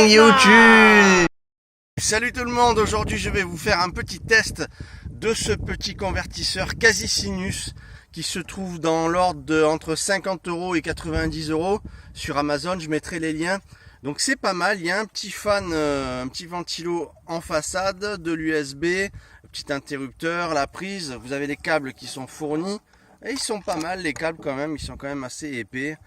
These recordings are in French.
YouTube. Salut tout le monde, aujourd'hui je vais vous faire un petit test de ce petit convertisseur Casisinus qui se trouve dans l'ordre de entre 50 € et 90 € sur Amazon. Je mettrai les liens. Donc c'est pas mal, il y a un petit fan, un petit ventilo en façade, de l'USB, un petit interrupteur, la prise, vous avez les câbles qui sont fournis. Et ils sont pas mal les câbles quand même, ils sont quand même assez épais,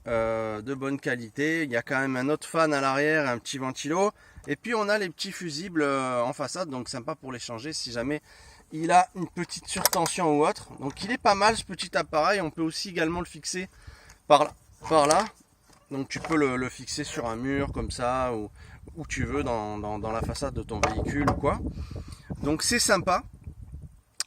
de bonne qualité. Il y a quand même un autre fan à l'arrière, un petit ventilo. Et puis on a les petits fusibles en façade, donc sympa pour les changer si jamais il a une petite surtension ou autre. Donc il est pas mal ce petit appareil, on peut aussi également le fixer par là. Donc tu peux le fixer sur un mur comme ça, ou où tu veux dans la façade de ton véhicule ou quoi. Donc c'est sympa.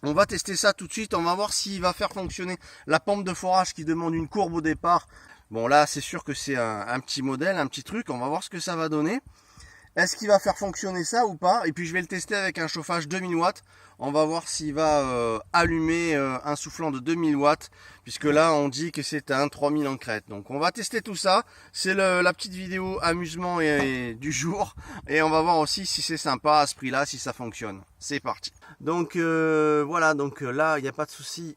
On va tester ça tout de suite, on va voir s'il va faire fonctionner la pompe de forage qui demande une courbe au départ. Bon là c'est sûr que c'est un petit modèle, un petit truc, on va voir ce que ça va donner. Est-ce qu'il va faire fonctionner ça ou pas? Et puis je vais le tester avec un chauffage 2000 watts. On va voir s'il va allumer un soufflant de 2000 watts. Puisque là on dit que c'est un 3000 en crête. Donc on va tester tout ça. C'est la petite vidéo amusement du jour. Et on va voir aussi si c'est sympa à ce prix là, si ça fonctionne. C'est parti. Donc voilà, donc là il n'y a pas de souci.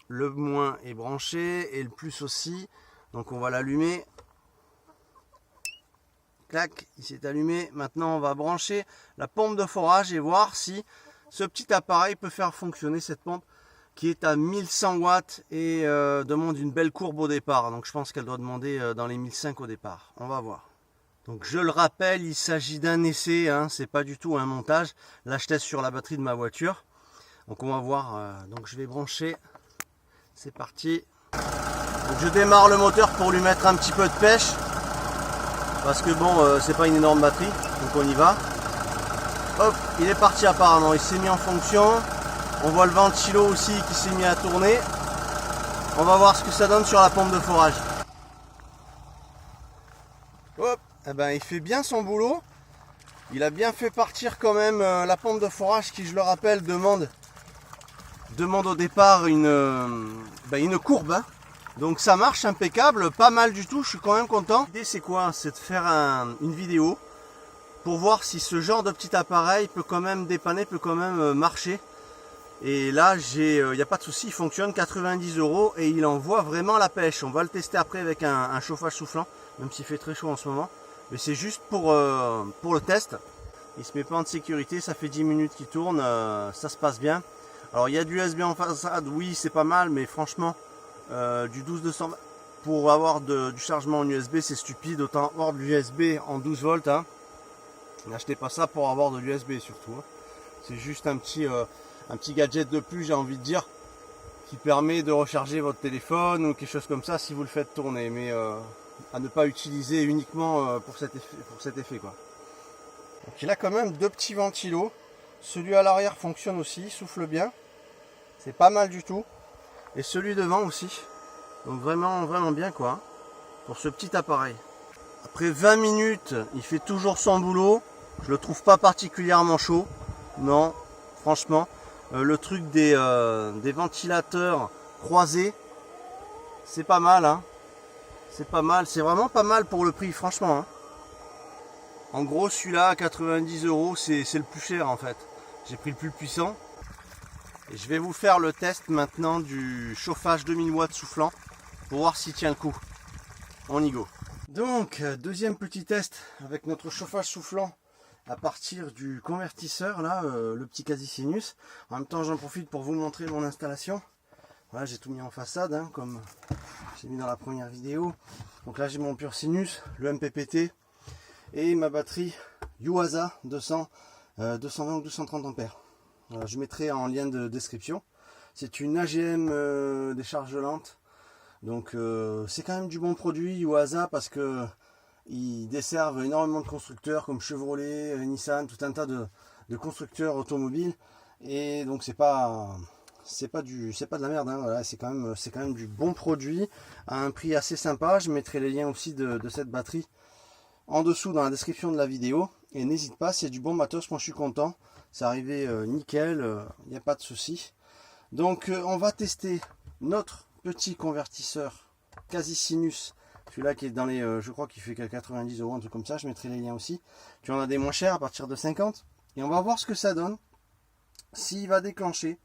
Le moins est branché et le plus aussi. Donc on va l'allumer. Clac, il s'est allumé. Maintenant on va brancher la pompe de forage et voir si ce petit appareil peut faire fonctionner cette pompe qui est à 1100 watts et demande une belle courbe au départ. Donc je pense qu'elle doit demander dans les 1500 au départ. On va voir. Donc je le rappelle, il s'agit d'un essai, hein, c'est pas du tout un montage. Là je teste sur la batterie de ma voiture. Donc on va voir. Donc je vais brancher. C'est parti. Donc je démarre le moteur pour lui mettre un petit peu de pêche. Parce que bon, c'est pas une énorme batterie, donc on y va. Hop, il est parti apparemment, il s'est mis en fonction. On voit le ventilo aussi qui s'est mis à tourner. On va voir ce que ça donne sur la pompe de forage. Hop, eh ben, il fait bien son boulot. Il a bien fait partir quand même la pompe de forage qui, je le rappelle, demande au départ une courbe. Hein. Donc ça marche impeccable, pas mal du tout, je suis quand même content. L'idée c'est quoi? C'est de faire une vidéo pour voir si ce genre de petit appareil peut quand même dépanner, peut quand même marcher. Et là, il n'y a pas de souci, il fonctionne 90 € et il envoie vraiment la pêche. On va le tester après avec un chauffage soufflant, même s'il fait très chaud en ce moment. Mais c'est juste pour le test. Il se met pas en sécurité, ça fait 10 minutes qu'il tourne, ça se passe bien. Alors il y a du USB en façade, oui c'est pas mal, mais franchement... du 12-220 pour avoir du chargement en USB, c'est stupide. Autant avoir de l'USB en 12 volts. Hein. N'achetez pas ça pour avoir de l'USB surtout. Hein. C'est juste un petit gadget de plus, j'ai envie de dire, qui permet de recharger votre téléphone ou quelque chose comme ça si vous le faites tourner, mais à ne pas utiliser uniquement pour cet effet quoi. Donc il a quand même deux petits ventilos. Celui à l'arrière fonctionne aussi, souffle bien. C'est pas mal du tout. Et celui devant aussi. Donc vraiment bien quoi. Pour ce petit appareil. Après 20 minutes, il fait toujours son boulot. Je le trouve pas particulièrement chaud. Non, franchement. Le truc des ventilateurs croisés, c'est pas mal. Hein. C'est pas mal. C'est vraiment pas mal pour le prix, franchement. Hein. En gros, celui-là à 90 €, c'est le plus cher en fait. J'ai pris le plus puissant. Et je vais vous faire le test maintenant du chauffage 2000 watts soufflant pour voir s'il tient le coup. On y go. Donc, deuxième petit test avec notre chauffage soufflant à partir du convertisseur, là, le petit Casisinus. En même temps, j'en profite pour vous montrer mon installation. Voilà, j'ai tout mis en façade, hein, comme j'ai mis dans la première vidéo. Donc là, j'ai mon pur sinus, le MPPT et ma batterie Yuasa 220 ou 230 ampères. Je mettrai en lien de description. C'est une AGM des charges lentes. Donc c'est quand même du bon produit Yuasa parce que ils desservent énormément de constructeurs comme Chevrolet, Nissan, tout un tas de constructeurs automobiles. Et donc c'est pas de la merde. Hein. Voilà, c'est quand même du bon produit à un prix assez sympa. Je mettrai les liens aussi de cette batterie en dessous dans la description de la vidéo. Et n'hésite pas, c'est du bon matos. Moi je suis content. C'est arrivé nickel, il n'y a pas de souci. Donc on va tester notre petit convertisseur Casisinus Celui-là qui est dans les, je crois qu'il fait qu'à 90 €, un truc comme ça, je mettrai les liens aussi. Tu en as des moins chers à partir de 50. Et on va voir ce que ça donne s'il va déclencher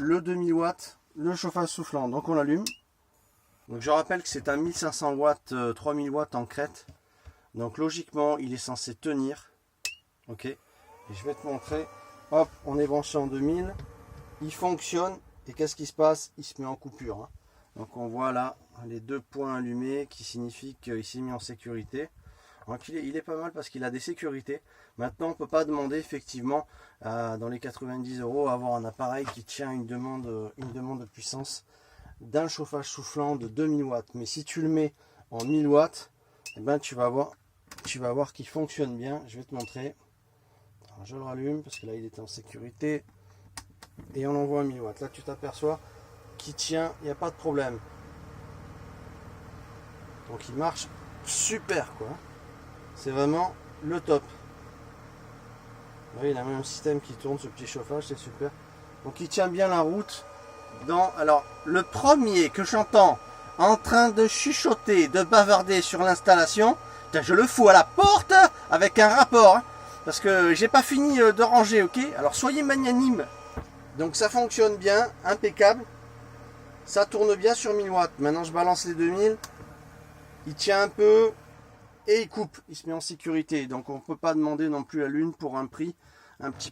le 2000 watts, le chauffage soufflant. Donc on l'allume. Donc je rappelle que c'est un 1500 watts, 3000 watts en crête. Donc logiquement, il est censé tenir. Ok. Et je vais te montrer. Hop, on est branché en 2000. Il fonctionne. Et qu'est-ce qui se passe? Il se met en coupure. Hein. Donc on voit là les deux points allumés qui signifient qu'il s'est mis en sécurité. Donc il est pas mal parce qu'il a des sécurités. Maintenant on ne peut pas demander effectivement dans les 90 € avoir un appareil qui tient une demande de puissance d'un chauffage soufflant de 2000 watts. Mais si tu le mets en 1000 watts, eh ben, tu vas voir qu'il fonctionne bien. Je vais te montrer. Alors, je le rallume parce que là il était en sécurité. Et on l'envoie à 1000 watts. Là tu t'aperçois qu'il tient, il n'y a pas de problème. Donc il marche super quoi. C'est vraiment le top. Oui, il a même un système qui tourne, ce petit chauffage, c'est super. Donc il tient bien la route. Alors le premier que j'entends en train de chuchoter, de bavarder sur l'installation, je le fous à la porte avec un rapport. Hein, parce que j'ai pas fini de ranger, ok? Alors soyez magnanime. Donc ça fonctionne bien, impeccable. Ça tourne bien sur 1000 watts. Maintenant je balance les 2000. Il tient un peu et il coupe. Il se met en sécurité. Donc on ne peut pas demander non plus la lune pour un petit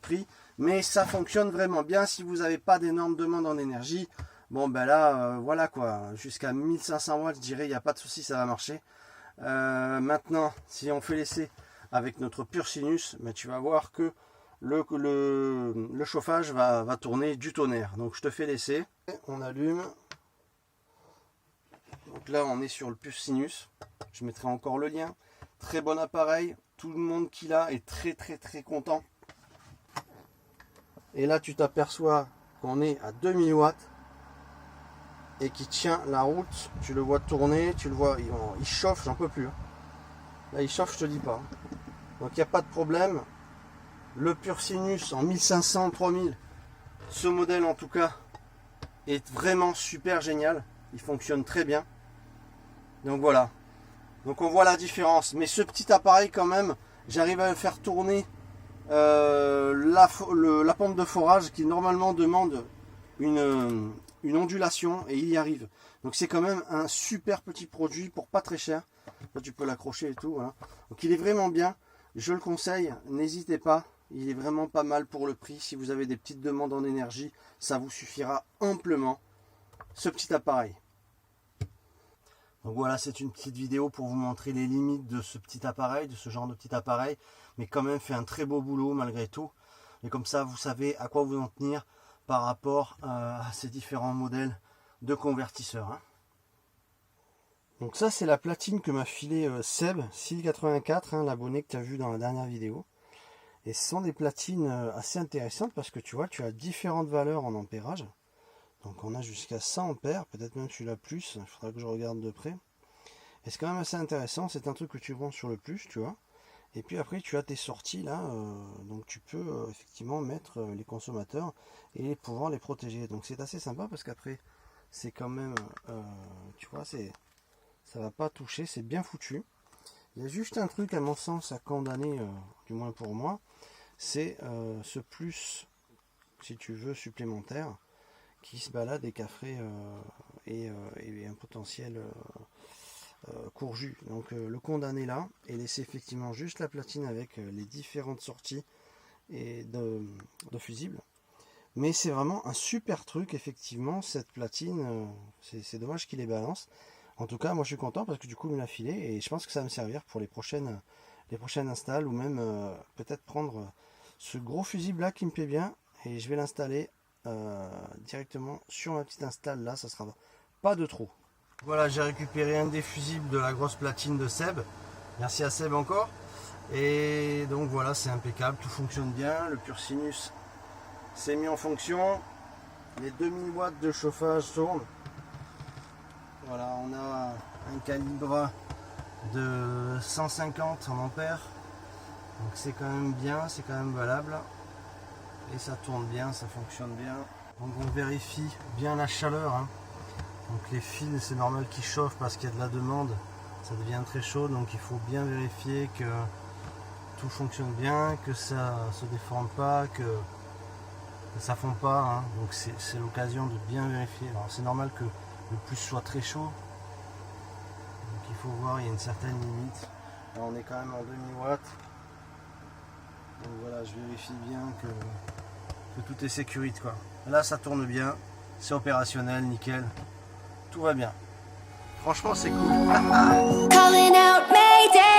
prix. Mais ça fonctionne vraiment bien. Si vous n'avez pas d'énormes demandes en énergie, bon ben là, voilà quoi. Jusqu'à 1500 watts, je dirais, il n'y a pas de souci, ça va marcher. Maintenant, si on fait l'essai avec notre pur sinus, ben, tu vas voir que le chauffage va tourner du tonnerre. Donc je te fais l'essai. On allume. Donc là on est sur le pur sinus. Je mettrai encore le lien. Très bon appareil. Tout le monde qui l'a est très content. Et là tu t'aperçois qu'on est à 2000 watts. Et qui tient la route. Tu le vois tourner. Tu le vois, il chauffe, j'en peux plus. Là il chauffe, je te dis pas. Donc il n'y a pas de problème. Le pur sinus en 1500, 3000. Ce modèle en tout cas est vraiment super génial. Il fonctionne très bien. Donc voilà. Donc on voit la différence. Mais ce petit appareil quand même, j'arrive à faire tourner la pompe de forage qui normalement demande une ondulation et il y arrive. Donc c'est quand même un super petit produit pour pas très cher. Là tu peux l'accrocher et tout. Voilà. Donc il est vraiment bien. Je le conseille. N'hésitez pas. Il est vraiment pas mal pour le prix. Si vous avez des petites demandes en énergie, ça vous suffira amplement. Ce petit appareil. Donc voilà, c'est une petite vidéo pour vous montrer les limites de ce petit appareil, de ce genre de petit appareil, mais quand même fait un très beau boulot malgré tout. Et comme ça, vous savez à quoi vous en tenir par rapport à ces différents modèles de convertisseurs. Hein. Donc ça, c'est la platine que m'a filé Seb, 684, hein, l'abonné que tu as vu dans la dernière vidéo. Et ce sont des platines assez intéressantes parce que tu vois, tu as différentes valeurs en ampérage. Donc on a jusqu'à 100 ampères, peut-être même celui-là plus, il faudra que je regarde de près. Et c'est quand même assez intéressant, c'est un truc que tu branches sur le plus, tu vois. Et puis après tu as tes sorties là, donc tu peux effectivement mettre les consommateurs et pouvoir les protéger. Donc c'est assez sympa parce qu'après c'est quand même, tu vois, ça va pas toucher, c'est bien foutu. Il y a juste un truc à mon sens à condamner, du moins pour moi, c'est ce plus, si tu veux, supplémentaire, qui se balade et qui ferait et un potentiel court-jus. Donc le condamner là et laisser effectivement juste la platine avec les différentes sorties et de fusibles. Mais c'est vraiment un super truc effectivement cette platine. C'est dommage qu'il les balance. En tout cas moi je suis content parce que du coup il me l'a filé et je pense que ça va me servir pour les prochaines installs ou même peut-être prendre ce gros fusible là qui me plaît bien et je vais l'installer directement sur ma petite install là, ça sera pas de trop. Voilà, j'ai récupéré un des fusibles de la grosse platine de Seb, merci à Seb encore, et donc voilà, c'est impeccable, tout fonctionne bien, le pur sinus s'est mis en fonction, les 2000 watts de chauffage tournent. Voilà, on a un calibre de 150 en ampères, donc c'est quand même bien, c'est quand même valable. Et ça tourne bien, ça fonctionne bien. Donc on vérifie bien la chaleur. Hein. Donc les fils, c'est normal qu'ils chauffent parce qu'il y a de la demande ça devient très chaud, donc il faut bien vérifier que tout fonctionne bien, que ça se déforme pas, que ça fond pas, hein. Donc c'est l'occasion de bien vérifier. Alors c'est normal que le plus soit très chaud, donc il faut voir, il y a une certaine limite. Là on est quand même en 2000 watts, donc voilà, je vérifie bien que tout est sécurité, quoi. Là ça tourne bien, c'est opérationnel, nickel, tout va bien. Franchement c'est cool. Calling out Mayday.